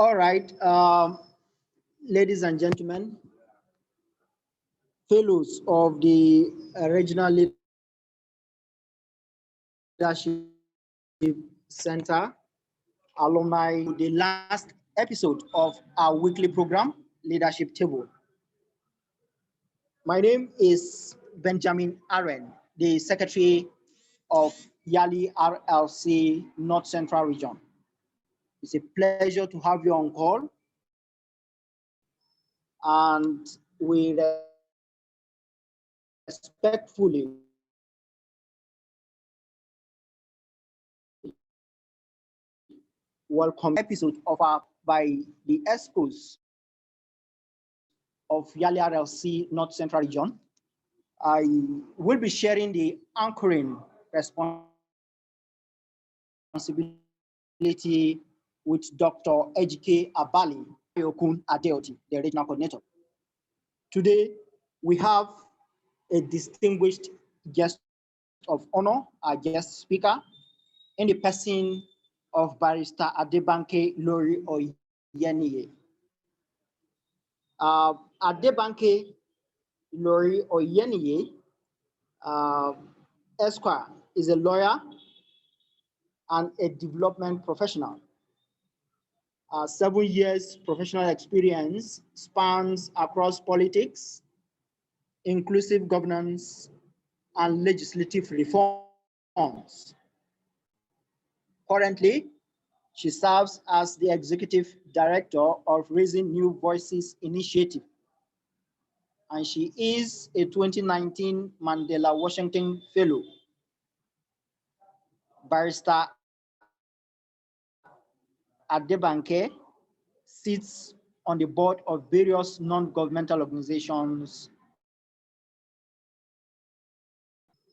All right, ladies and gentlemen, fellows of the Regional Leadership Center, alumni, the last episode of our weekly program, Leadership Table. My name is Benjamin Aren, the Secretary of Yali RLC North Central Region. It's a pleasure to have you on call, and we respectfully welcome episode of our by the ESCOs of Yali RLC North Central Region. I will be sharing the anchoring responsibility with Dr. Ejike Abali Okun Adeoti, the regional coordinator. Today, we have a distinguished guest of honor, our guest speaker, in the person of Barrister Adebanke Ilori Oyeniyi. Adebanke Ilori Oyeniyi, Esquire, is a lawyer and a development professional. 7 years professional experience spans across politics, inclusive governance, and legislative reforms. Currently, she serves as the executive director of Raising New Voices Initiative, and she is a 2019 Mandela Washington Fellow. Barrister Adebanke sits on the board of various non-governmental organizations.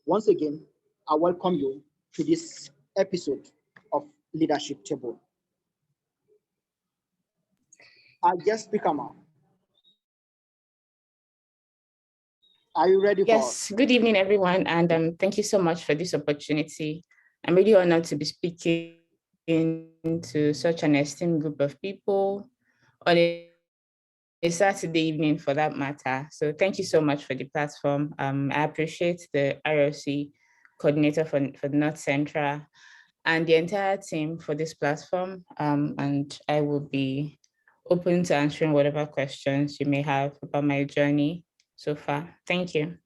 Once again, I welcome you to this episode of Leadership Table. Our guest speaker, ma'am. Are you ready? Yes, good evening, everyone, and thank you so much for this opportunity. I'm really honored to be speaking to such an esteemed group of people on a Saturday evening, for that matter. So thank you so much for the platform. I appreciate the RLC coordinator for North Central and the entire team for this platform, and I will be open to answering whatever questions you may have about my journey so far. Thank you.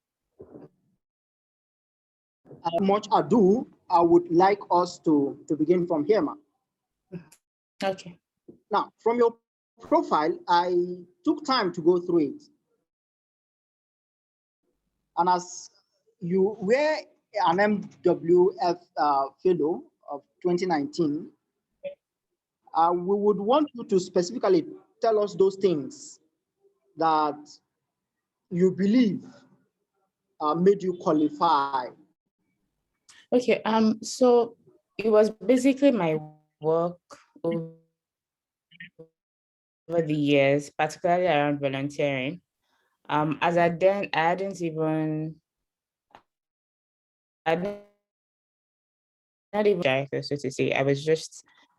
Much ado, I would like us to begin from here, ma'am. Okay. Now, from your profile, I took time to go through it. And as you were an MWF fellow of 2019, we would want you to specifically tell us those things that you believe made you qualify. Okay, so it was basically my work over the years, particularly around volunteering. As I hadn't even, not even director, so to say. I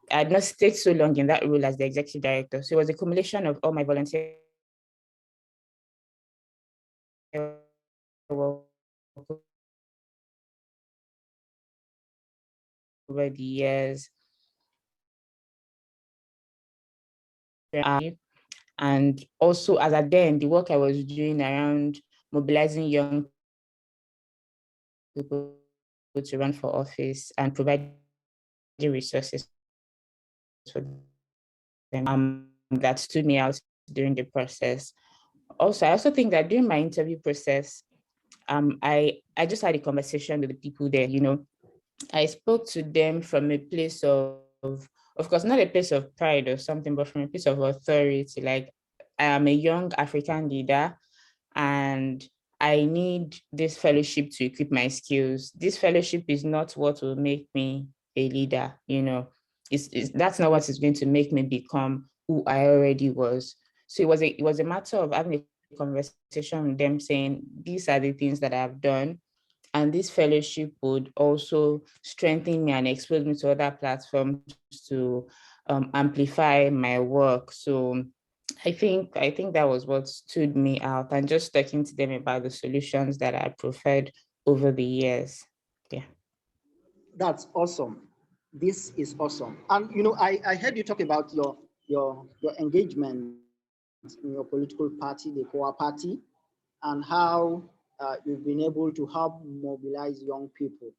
had not stayed so long in that role as the executive director. So it was a accumulation of all my volunteer work over the years. And also, as at then, the work I was doing around mobilizing young people to run for office and providing resources for them, that stood me out during the process. Also, I also think that during my interview process, I just had a conversation with the people there. I spoke to them from a place of course, not a place of pride or something, but from a place of authority. Like, I am a young African leader, and I need this fellowship to equip my skills. This fellowship is not what will make me a leader. That's not what is going to make me become who I already was. So it was a matter of having a conversation with them, saying, these are the things that I've done, and this fellowship would also strengthen me and expose me to other platforms to amplify my work. So I think that was what stood me out, and just talking to them about the solutions that I preferred over the years. Yeah. That's awesome. This is awesome. And I heard you talk about your engagement in your political party, the Koa Party, and how you've been able to help mobilize young people.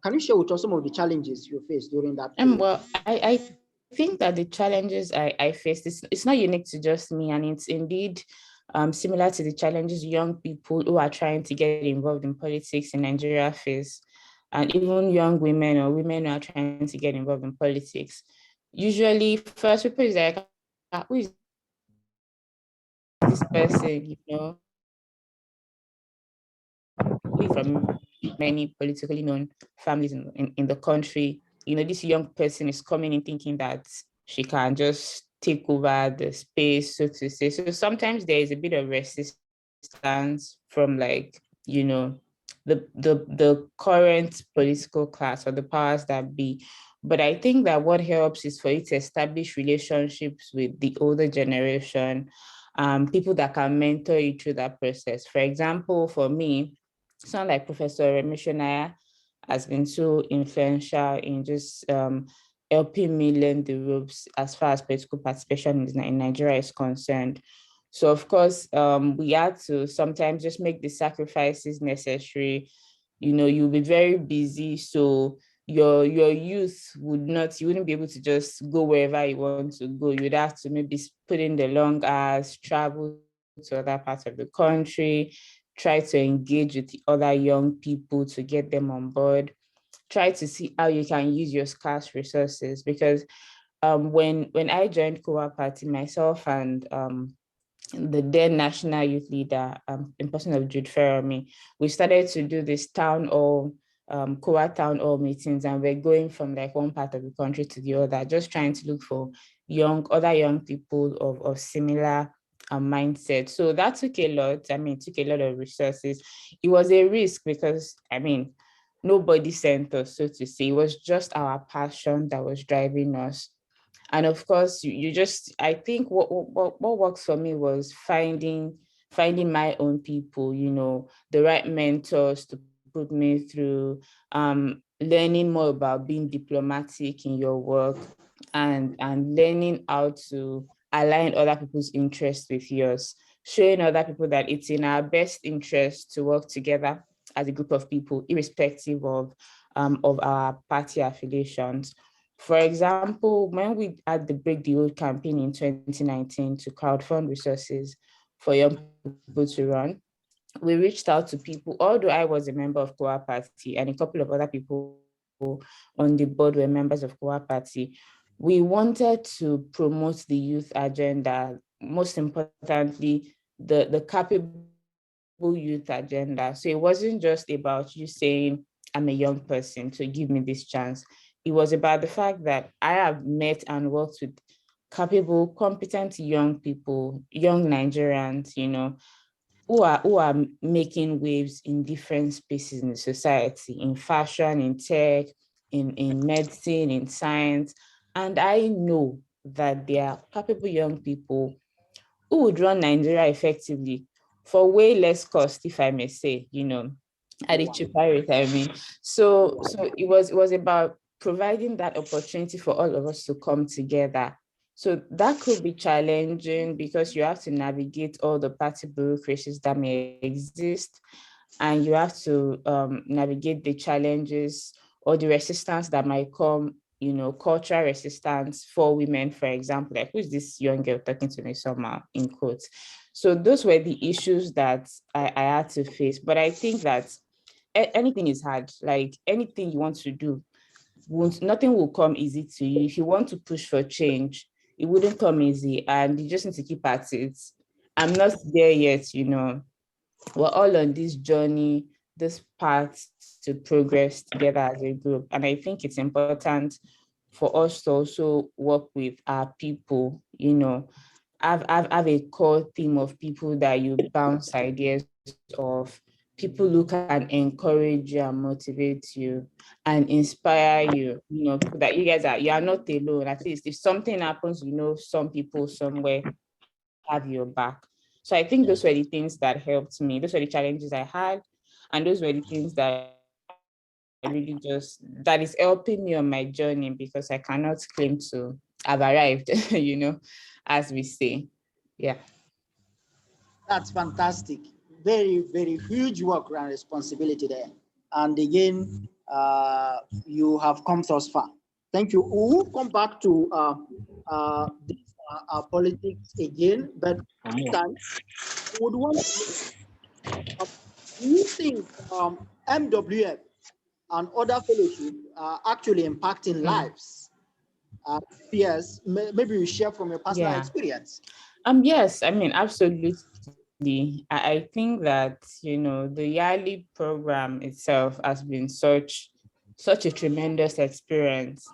Can you share with us some of the challenges you faced during that period? Well, I think that the challenges I faced, it's not unique to just me, and it's indeed similar to the challenges young people who are trying to get involved in politics in Nigeria face, and even young women or women who are trying to get involved in politics. Usually, first people is like, "Ah, who is this person? We from many politically known families in the country. This young person is coming in thinking that she can just take over the space, so to say. So sometimes there is a bit of resistance from the current political class or the powers that be. But I think that what helps is for you to establish relationships with the older generation, people that can mentor you through that process. For example, for me, someone like Professor Remishonaya has been so influential in just helping me learn the ropes as far as political participation in Nigeria is concerned. So of course, we had to sometimes just make the sacrifices necessary. You'll be very busy, so your youth you wouldn't be able to just go wherever you want to go. You'd have to maybe put in the long hours, travel to other parts of the country, try to engage with the other young people to get them on board, try to see how you can use your scarce resources. Because when I joined Kowa Party, myself and the then national youth leader, in person of Jude Ferrami, we started to do this town hall, Kowa town hall meetings, and we're going from like one part of the country to the other, just trying to look for other young people of similar mindset. So that took a lot. It took a lot of resources. It was a risk because, nobody sent us, so to say. It was just our passion that was driving us. And of course, you just, I think what works for me was finding my own people, the right mentors to put me through, learning more about being diplomatic in your work, and learning how to align other people's interests with yours, showing other people that it's in our best interest to work together as a group of people, irrespective of our party affiliations. For example, when we had the Break the Old campaign in 2019 to crowdfund resources for young people to run, we reached out to people, although I was a member of Kowa Party and a couple of other people on the board were members of Kowa Party. We wanted to promote the youth agenda, most importantly, the capable youth agenda. So it wasn't just about you saying, I'm a young person, so give me this chance. It was about the fact that I have met and worked with capable, competent young people, young Nigerians, who are making waves in different spaces in the society, in fashion, in tech, in medicine, in science. And I know that they are capable young people who would run Nigeria effectively for way less cost, if I may say, at a Wow. cheaper rate, I mean. So it was about providing that opportunity for all of us to come together. So that could be challenging because you have to navigate all the party bureaucracies that may exist, and you have to navigate the challenges or the resistance that might come, cultural resistance for women, for example, like who's this young girl talking to me somehow, in quotes. So those were the issues that I had to face. But I think that anything is hard. Like anything you want to do, nothing will come easy to you. If you want to push for change, it wouldn't come easy, and you just need to keep at it. I'm not there yet. We're all on this journey, this path to progress together as a group. And I think it's important for us to also work with our people, have a core team of people that you bounce ideas off, people who can encourage you and motivate you and inspire you, people that you are not alone. At least if something happens, some people somewhere have your back. So I think those were the things that helped me. Those were the challenges I had. And those were the things that really that is helping me on my journey, because I cannot claim to have arrived, as we say. Yeah. That's fantastic. Very, very huge work and responsibility there. And again, you have come thus far. Thank you. We'll come back to this, politics again, but this time I would want to know, do you think MWF and other fellowship are actually impacting lives? Yes, maybe you share from your personal Yeah. experience. Yes, I mean, absolutely. I think that, the yearly program itself has been such a tremendous experience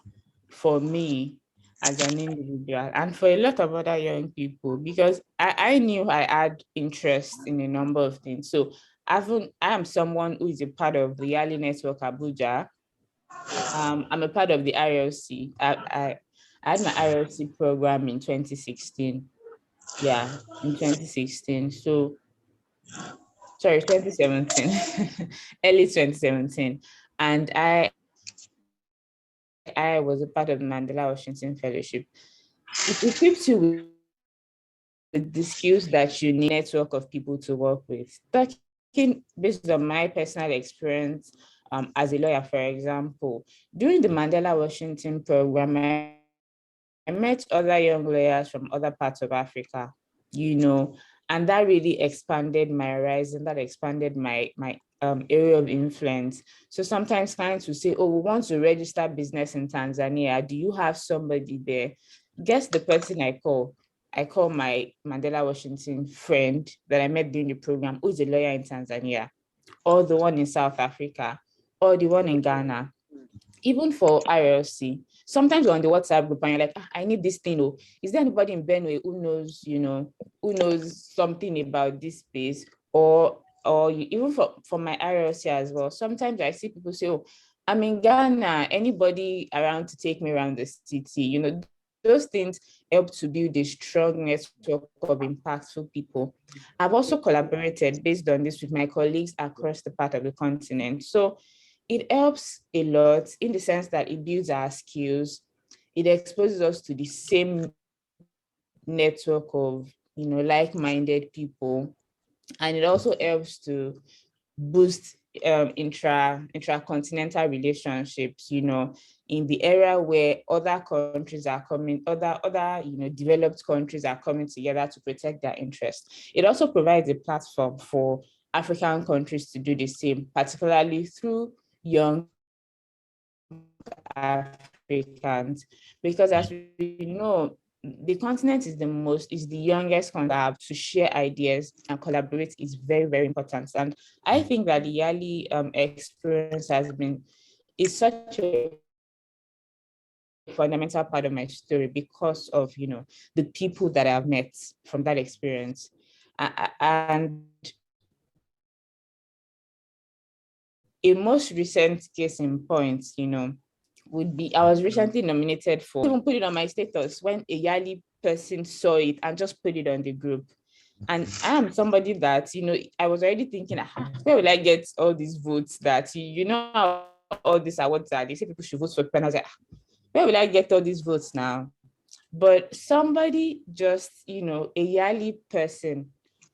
for me as an individual and for a lot of other young people, because I knew I had interest in a number of things. So I am someone who is a part of the Yearly Network Abuja. I'm a part of the ILC. I had my ILC program in 2016. Yeah, in 2016. So, sorry, 2017, early 2017. And I was a part of the Mandela Washington Fellowship. It equips you with the skills that you need to network of people to work with. Talking based on my personal experience, as a lawyer, for example, during the Mandela Washington program, I met other young lawyers from other parts of Africa, and that really expanded my horizon, that expanded my area of influence. So sometimes clients will say, oh, we want to register business in Tanzania. Do you have somebody there? Guess the person I call my Mandela Washington friend that I met during the program, who's a lawyer in Tanzania, or the one in South Africa, or the one in Ghana. Even for IRLC, sometimes we're on the WhatsApp group and you're like, I need this thing. Oh, is there anybody in Benue who knows something about this space? Even for my IRLC as well. Sometimes I see people say, oh, I'm in Ghana. Anybody around to take me around the city? Those things help to build a strong network of impactful people. I've also collaborated based on this with my colleagues across the part of the continent. So it helps a lot in the sense that it builds our skills. It exposes us to the same network of, like-minded people. And it also helps to boost intracontinental relationships, in the area where other countries are coming, other developed countries are coming together to protect their interests. It also provides a platform for African countries to do the same, particularly through young Africans, because as we know, the continent is the youngest continent to share ideas and collaborate is very, very important. And I think that the yearly experience is such a fundamental part of my story because of, the people that I've met from that experience. And a most recent case in point, would be I was recently nominated for, even put it on my status when a yearly person saw it and just put it on the group. And I am somebody that, I was already thinking, where will I get all these votes that, how all these awards are? They say people should vote for people. And I was like, where will I get all these votes now? But somebody just, a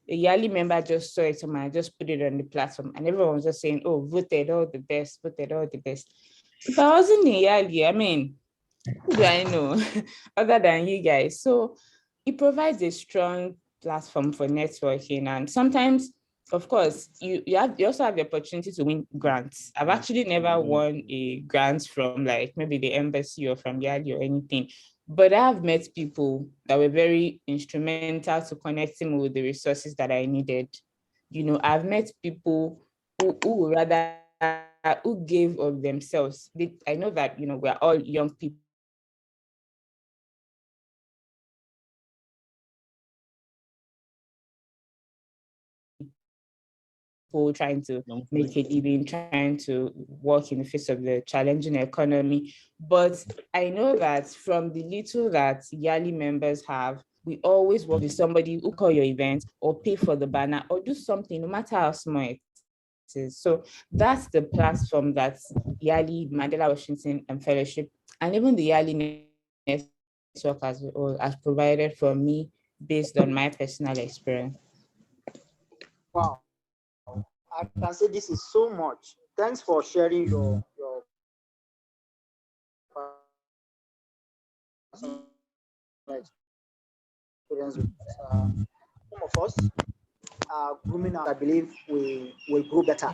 yearly member just saw it and just put it on the platform and everyone was just saying, oh, voted all the best, voted all the best. If I wasn't a yearly, I mean, who do I know other than you guys? So it provides a strong platform for networking. And sometimes, of course, you also have the opportunity to win grants. I've actually never won a grant from like maybe the embassy or from Yali or anything. But I've met people that were very instrumental to connecting me with the resources that I needed. I've met people who rather who gave of themselves. I know that we're all young people and we have experiences and we have experiences that we can share. So people trying to make a living, trying to work in the face of the challenging economy. But I know that from the little that yearly members have, we always work with somebody who call your event or pay for the banner or do something, no matter how small it is. So that's the platform that yearly Mandela Washington Fellowship and even the yearly network as well has provided for me based on my personal experience. Wow, I can say this is so much. Thanks for sharing your personal experience with some of us. Grooming, I believe, we will grow better.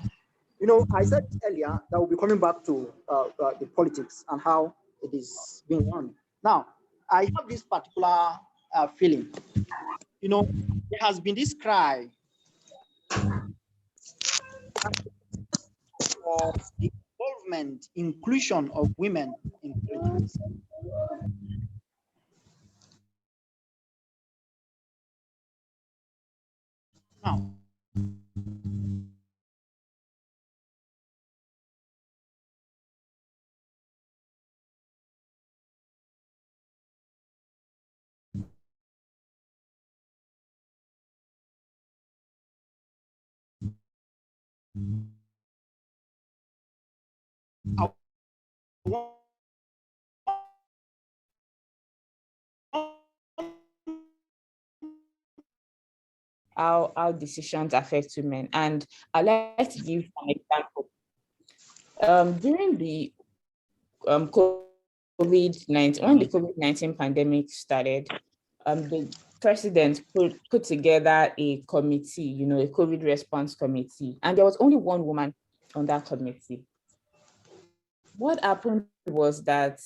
You know, I said earlier that we'll be coming back to the politics and how it is being run. Now, I have this particular feeling. You know, there has been this cry for the involvement, inclusion of women in politics. Now, I want How decisions affect women. And I'd like to give an example. During the COVID-19, when the COVID-19 pandemic started, the president put together a committee, a COVID response committee, and there was only one woman on that committee. What happened was that